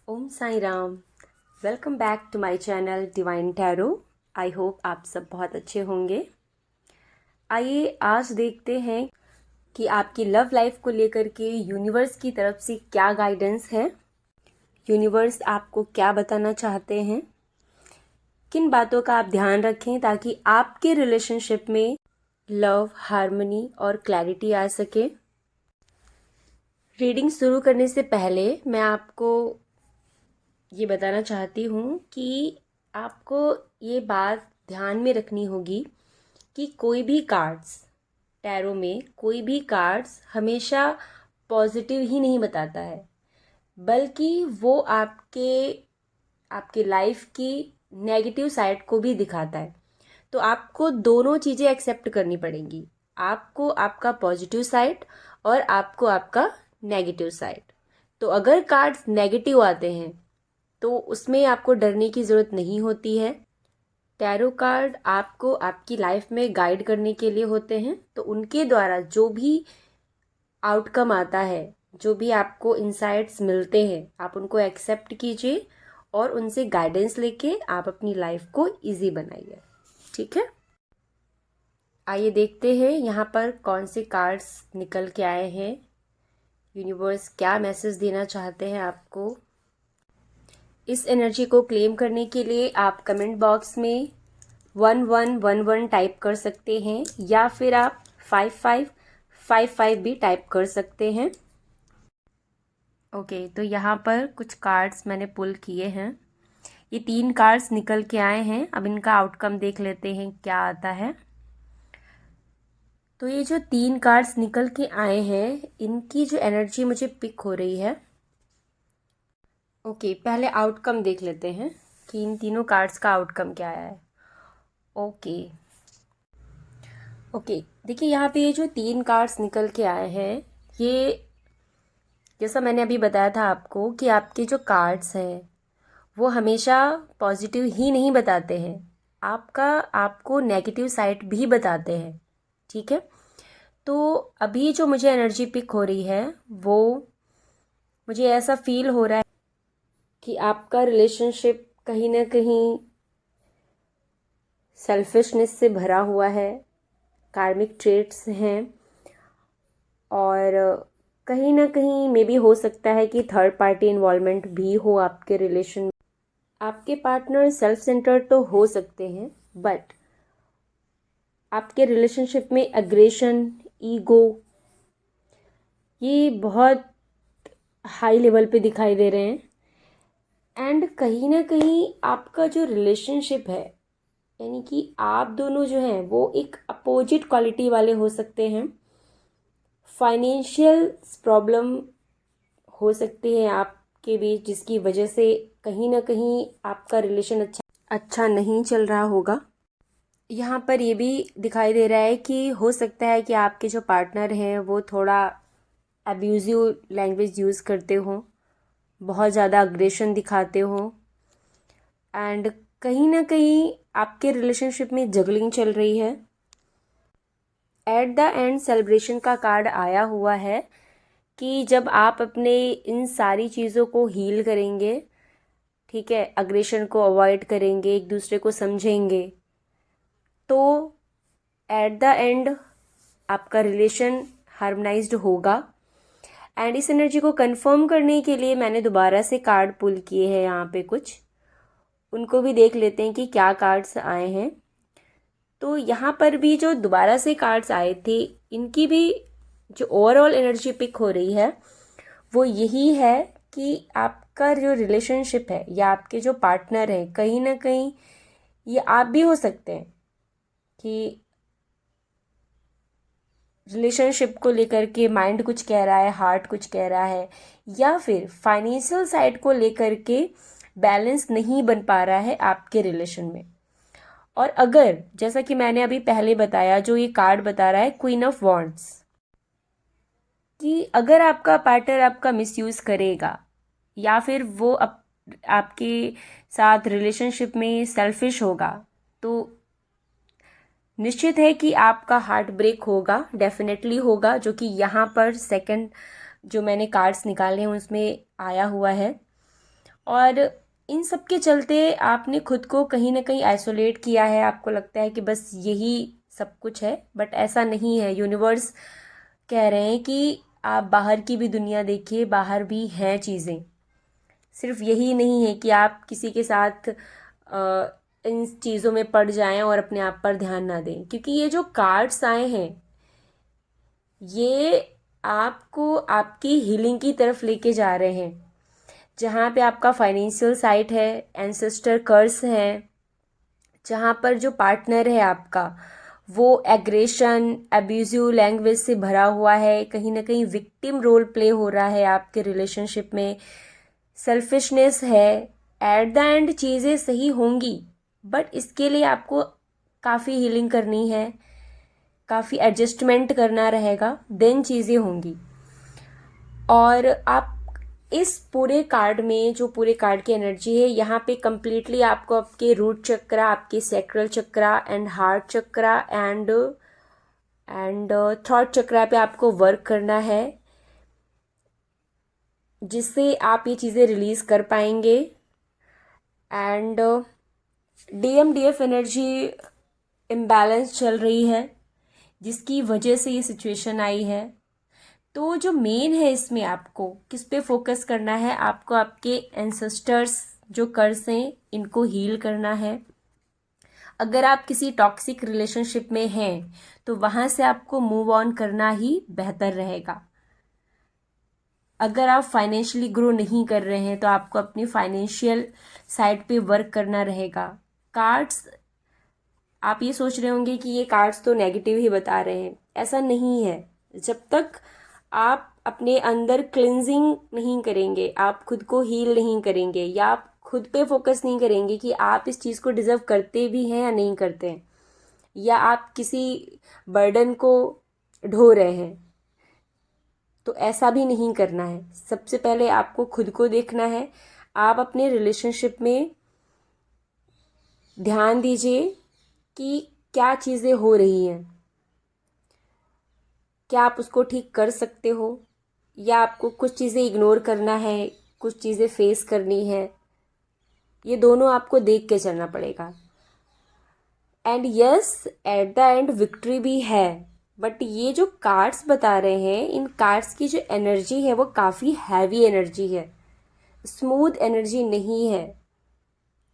Om Sai Ram. Welcome back to my channel divine tarot. I hope आप सब बहुत अच्छे होंगे। आइए आज देखते हैं कि आपकी लव लाइफ को लेकर के यूनिवर्स की तरफ से क्या गाइडेंस है। यूनिवर्स आपको क्या बताना चाहते हैं, किन बातों का आप ध्यान रखें ताकि आपके रिलेशनशिप में लव, हार्मनी और क्लैरिटी आ सके। रीडिंग शुरू करने से पहले मैं आपको ये बताना चाहती हूँ कि आपको ये बात ध्यान में रखनी होगी कि कोई भी कार्ड्स, टैरो में कोई भी कार्ड्स हमेशा पॉजिटिव ही नहीं बताता है, बल्कि वो आपके लाइफ की नेगेटिव साइड को भी दिखाता है। तो आपको दोनों चीज़ें एक्सेप्ट करनी पड़ेंगी, आपको आपका पॉजिटिव साइड और आपको आपका नेगेटिव साइड। तो अगर कार्ड्स नेगेटिव आते हैं तो उसमें आपको डरने की ज़रूरत नहीं होती है। टैरो कार्ड आपको आपकी लाइफ में गाइड करने के लिए होते हैं, तो उनके द्वारा जो भी आउटकम आता है, जो भी आपको इंसाइट्स मिलते हैं, आप उनको एक्सेप्ट कीजिए और उनसे गाइडेंस लेके आप अपनी लाइफ को इजी बनाइए। ठीक है, आइए देखते हैं यहाँ पर कौन से कार्ड्स निकल के आए हैं। यूनिवर्स क्या मैसेज देना चाहते हैं आपको। इस एनर्जी को क्लेम करने के लिए आप कमेंट बॉक्स में 1111 टाइप कर सकते हैं या फिर आप 5555 भी टाइप कर सकते हैं। ओके, तो यहाँ पर कुछ कार्ड्स मैंने पुल किए हैं। ये 3 कार्ड्स निकल के आए हैं। अब इनका आउटकम देख लेते हैं क्या आता है। तो ये जो 3 कार्ड्स निकल के आए हैं, इनकी जो एनर्जी मुझे पिक हो रही है। ओके, पहले आउटकम देख लेते हैं कि इन तीनों कार्ड्स का आउटकम क्या आया है। ओके, देखिए यहाँ पे ये जो 3 कार्ड्स निकल के आए हैं, ये जैसा मैंने अभी बताया था आपको कि आपके जो कार्ड्स हैं वो हमेशा पॉजिटिव ही नहीं बताते हैं, आपको नेगेटिव साइड भी बताते हैं। ठीक है, तो अभी जो मुझे एनर्जी पिक हो रही है वो मुझे ऐसा फील हो रहा है कि आपका रिलेशनशिप कहीं ना कहीं सेल्फिशनेस से भरा हुआ है, कार्मिक ट्रेट्स हैं, और कहीं ना कहीं मे बी हो सकता है कि थर्ड पार्टी इन्वॉल्वमेंट भी हो आपके रिलेशन में। आपके पार्टनर सेल्फ सेंटर्ड तो हो सकते हैं, बट आपके रिलेशनशिप में एग्रेशन, ईगो, ये बहुत हाई लेवल पे दिखाई दे रहे हैं। एंड कहीं ना कहीं आपका जो रिलेशनशिप है, यानी कि आप दोनों जो हैं वो एक अपोजिट क्वालिटी वाले हो सकते हैं। फाइनेंशियल प्रॉब्लम हो सकती है आपके बीच, जिसकी वजह से कहीं ना कहीं आपका रिलेशन अच्छा नहीं चल रहा होगा। यहाँ पर ये भी दिखाई दे रहा है कि हो सकता है कि आपके जो पार्टनर हैं वो थोड़ा अब्यूज़िव लैंग्वेज यूज़ करते हों, बहुत ज़्यादा अग्रेशन दिखाते हों, एंड कहीं ना कहीं आपके रिलेशनशिप में जगलिंग चल रही है। एट द एंड सेलिब्रेशन का कार्ड आया हुआ है कि जब आप अपने इन सारी चीज़ों को हील करेंगे, ठीक है, अग्रेशन को अवॉइड करेंगे, एक दूसरे को समझेंगे, तो एट द एंड आपका रिलेशन हार्मोनाइज्ड होगा। एंड इस एनर्जी को कंफर्म करने के लिए मैंने दोबारा से कार्ड पुल किए हैं यहाँ पे कुछ, उनको भी देख लेते हैं कि क्या कार्ड्स आए हैं। तो यहाँ पर भी जो दोबारा से कार्ड्स आए थे, इनकी भी जो ओवरऑल एनर्जी पिक हो रही है वो यही है कि आपका जो रिलेशनशिप है या आपके जो पार्टनर हैं, कहीं ना कहीं ये आप भी हो सकते हैं कि रिलेशनशिप को लेकर के माइंड कुछ कह रहा है, हार्ट कुछ कह रहा है, या फिर फाइनेंशियल साइड को लेकर के बैलेंस नहीं बन पा रहा है आपके रिलेशन में। और अगर जैसा कि मैंने अभी पहले बताया, जो ये कार्ड बता रहा है क्वीन ऑफ वॉन्ड्स, कि अगर आपका पार्टनर आपका मिसयूज़ करेगा या फिर वो आपके साथ रिलेशनशिप में सेल्फिश होगा, तो निश्चित है कि आपका हार्ट ब्रेक होगा, डेफिनेटली होगा, जो कि यहाँ पर सेकंड जो मैंने कार्ड्स निकाले हैं उसमें आया हुआ है। और इन सब के चलते आपने खुद को कहीं ना कहीं आइसोलेट किया है। आपको लगता है कि बस यही सब कुछ है, बट ऐसा नहीं है। यूनिवर्स कह रहे हैं कि आप बाहर की भी दुनिया देखिए, बाहर भी हैं चीज़ें। सिर्फ यही नहीं है कि आप किसी के साथ इन चीज़ों में पड़ जाएं और अपने आप पर ध्यान ना दें, क्योंकि ये जो कार्ड्स आए हैं ये आपको आपकी हीलिंग की तरफ लेके जा रहे हैं, जहाँ पे आपका फाइनेंशियल साइट है, एंसेस्टर कर्स है, जहाँ पर जो पार्टनर है आपका वो एग्रेशन, अब्यूजिव लैंग्वेज से भरा हुआ है, कहीं ना कहीं विक्टिम रोल प्ले हो रहा है आपके रिलेशनशिप में, सेल्फिशनेस है। एट द एंड चीज़ें सही होंगी, बट इसके लिए आपको काफ़ी हीलिंग करनी है, काफ़ी एडजस्टमेंट करना रहेगा, देन चीज़ें होंगी। और आप इस पूरे कार्ड में जो पूरे कार्ड की एनर्जी है, यहाँ पे कम्प्लीटली आपको आपके रूट चक्रा, आपके sacral chakra and heart chakra and थॉट चक्रा पे आपको वर्क करना है, जिससे आप ये चीज़ें रिलीज़ कर पाएंगे। एंड DMDF एनर्जी इम्बैलेंस चल रही है, जिसकी वजह से ये सिचुएशन आई है। तो जो मेन है इसमें आपको किस पे फोकस करना है, आपको आपके एंसेस्टर्स जो कर्स हैं इनको हील करना है। अगर आप किसी टॉक्सिक रिलेशनशिप में हैं तो वहाँ से आपको मूव ऑन करना ही बेहतर रहेगा। अगर आप फाइनेंशियली ग्रो नहीं कर रहे हैं तो आपको अपनी फाइनेंशियल साइड पे वर्क करना रहेगा। कार्ड्स, आप ये सोच रहे होंगे कि ये कार्ड्स तो नेगेटिव ही बता रहे हैं, ऐसा नहीं है। जब तक आप अपने अंदर क्लिनजिंग नहीं करेंगे, आप खुद को हील नहीं करेंगे, या आप खुद पे फोकस नहीं करेंगे कि आप इस चीज़ को डिज़र्व करते भी हैं या नहीं करते हैं, या आप किसी बर्डन को ढो रहे हैं, तो ऐसा भी नहीं करना है। सबसे पहले आपको खुद को देखना है। आप अपने रिलेशनशिप में ध्यान दीजिए कि क्या चीज़ें हो रही हैं, क्या आप उसको ठीक कर सकते हो, या आपको कुछ चीज़ें इग्नोर करना है, कुछ चीज़ें फेस करनी है। ये दोनों आपको देख के चलना पड़ेगा। And yes, at the end victory भी है, बट ये जो कार्ड्स बता रहे हैं, इन कार्ड्स की जो एनर्जी है वो काफ़ी हैवी एनर्जी है, स्मूथ एनर्जी नहीं है।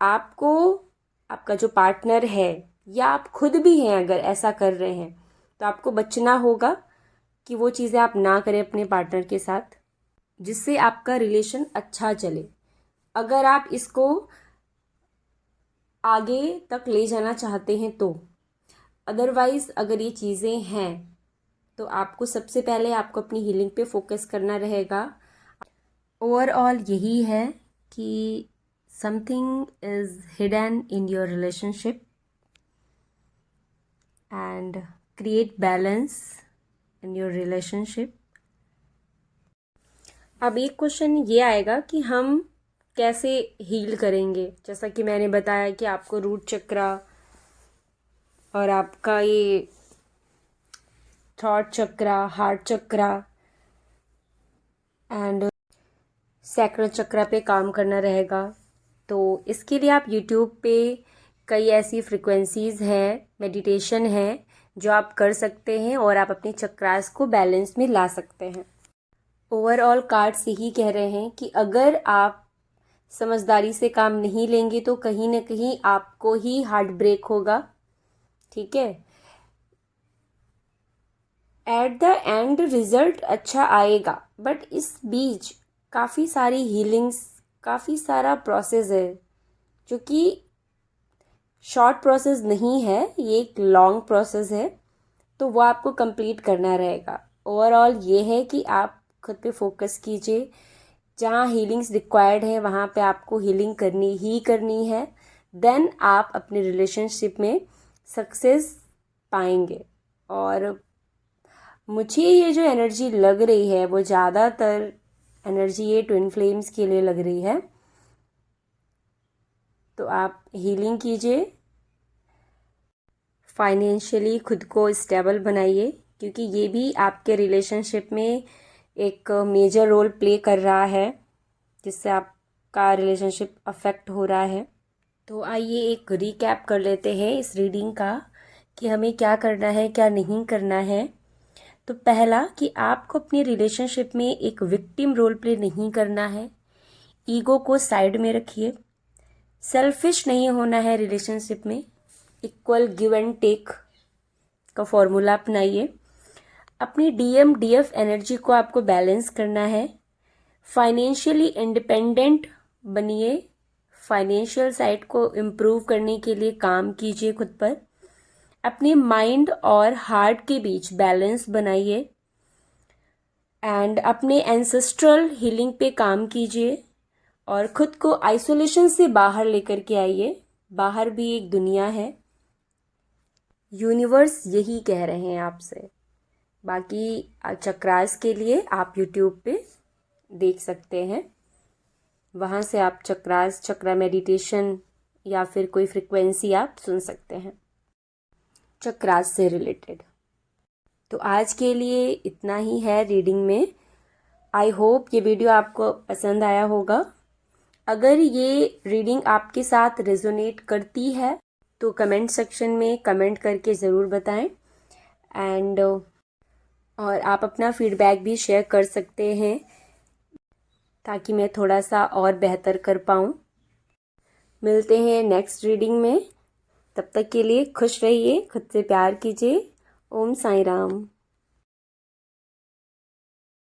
आपको आपका जो पार्टनर है, या आप खुद भी हैं अगर ऐसा कर रहे हैं, तो आपको बचना होगा कि वो चीज़ें आप ना करें अपने पार्टनर के साथ, जिससे आपका रिलेशन अच्छा चले। अगर आप इसको आगे तक ले जाना चाहते हैं तो, अदरवाइज़ अगर ये चीज़ें हैं तो आपको सबसे पहले आपको अपनी हीलिंग पे फोकस करना रहेगा। ओवरऑल यही है कि something is hidden in your relationship and create balance in your relationship. अब एक क्वेश्चन ये आएगा कि हम कैसे हील करेंगे। जैसा कि मैंने बताया कि आपको रूट चक्रा और आपका ये थॉट chakra, heart chakra and sacral chakra पे काम करना रहेगा। तो इसके लिए आप यूट्यूब पे कई ऐसी फ्रिक्वेंसीज़ हैं, मेडिटेशन है जो आप कर सकते हैं और आप अपने चक्रास को बैलेंस में ला सकते हैं। ओवरऑल कार्ड्स यही कह रहे हैं कि अगर आप समझदारी से काम नहीं लेंगे तो कहीं ना कहीं आपको ही हार्ट ब्रेक होगा, ठीक है। एट द एंड रिजल्ट अच्छा आएगा, बट इस बीच काफ़ी सारी हीलिंग्स, काफ़ी सारा प्रोसेस है जो कि शॉर्ट प्रोसेस नहीं है, ये एक लॉन्ग प्रोसेस है, तो वो आपको कंप्लीट करना रहेगा। ओवरऑल ये है कि आप खुद पे फोकस कीजिए, जहाँ हीलिंग्स रिक्वायर्ड है वहाँ पे आपको हीलिंग करनी ही करनी है, देन आप अपने रिलेशनशिप में सक्सेस पाएंगे। और मुझे ये जो एनर्जी लग रही है वो ज़्यादातर एनर्जी ये ट्विन फ्लेम्स के लिए लग रही है। तो आप हीलिंग कीजिए, फाइनेंशियली खुद को स्टेबल बनाइए, क्योंकि ये भी आपके रिलेशनशिप में एक मेजर रोल प्ले कर रहा है, जिससे आप का रिलेशनशिप अफेक्ट हो रहा है। तो आइए एक रिकैप कर लेते हैं इस रीडिंग का कि हमें क्या करना है, क्या नहीं करना है। तो पहला कि आपको अपनी रिलेशनशिप में एक विक्टिम रोल प्ले नहीं करना है। ईगो को साइड में रखिए। सेल्फिश नहीं होना है रिलेशनशिप में। इक्वल गिव एंड टेक का फॉर्मूला अपनाइए। अपनी डीएम डीएफ एनर्जी को आपको बैलेंस करना है। फाइनेंशियली इंडिपेंडेंट बनिए। फाइनेंशियल साइड को इम्प्रूव करने के लिए काम कीजिए खुद पर। अपने माइंड और हार्ट के बीच बैलेंस बनाइए एंड अपने एंसेस्ट्रल हीलिंग पे काम कीजिए और खुद को आइसोलेशन से बाहर लेकर के आइए। बाहर भी एक दुनिया है, यूनिवर्स यही कह रहे हैं आपसे। बाकी चक्रास के लिए आप यूट्यूब पे देख सकते हैं, वहाँ से आप चक्रास, चक्रा मेडिटेशन या फिर कोई फ्रिक्वेंसी आप सुन सकते हैं चक्रास से रिलेटेड। तो आज के लिए इतना ही है रीडिंग में। आई होप ये वीडियो आपको पसंद आया होगा। अगर ये रीडिंग आपके साथ रेजोनेट करती है तो कमेंट सेक्शन में कमेंट करके ज़रूर बताएं एंड और आप अपना फीडबैक भी शेयर कर सकते हैं ताकि मैं थोड़ा सा और बेहतर कर पाऊँ। मिलते हैं नेक्स्ट रीडिंग में। तब तक के लिए खुश रहिए, खुद से प्यार कीजिए। ओम साईं राम।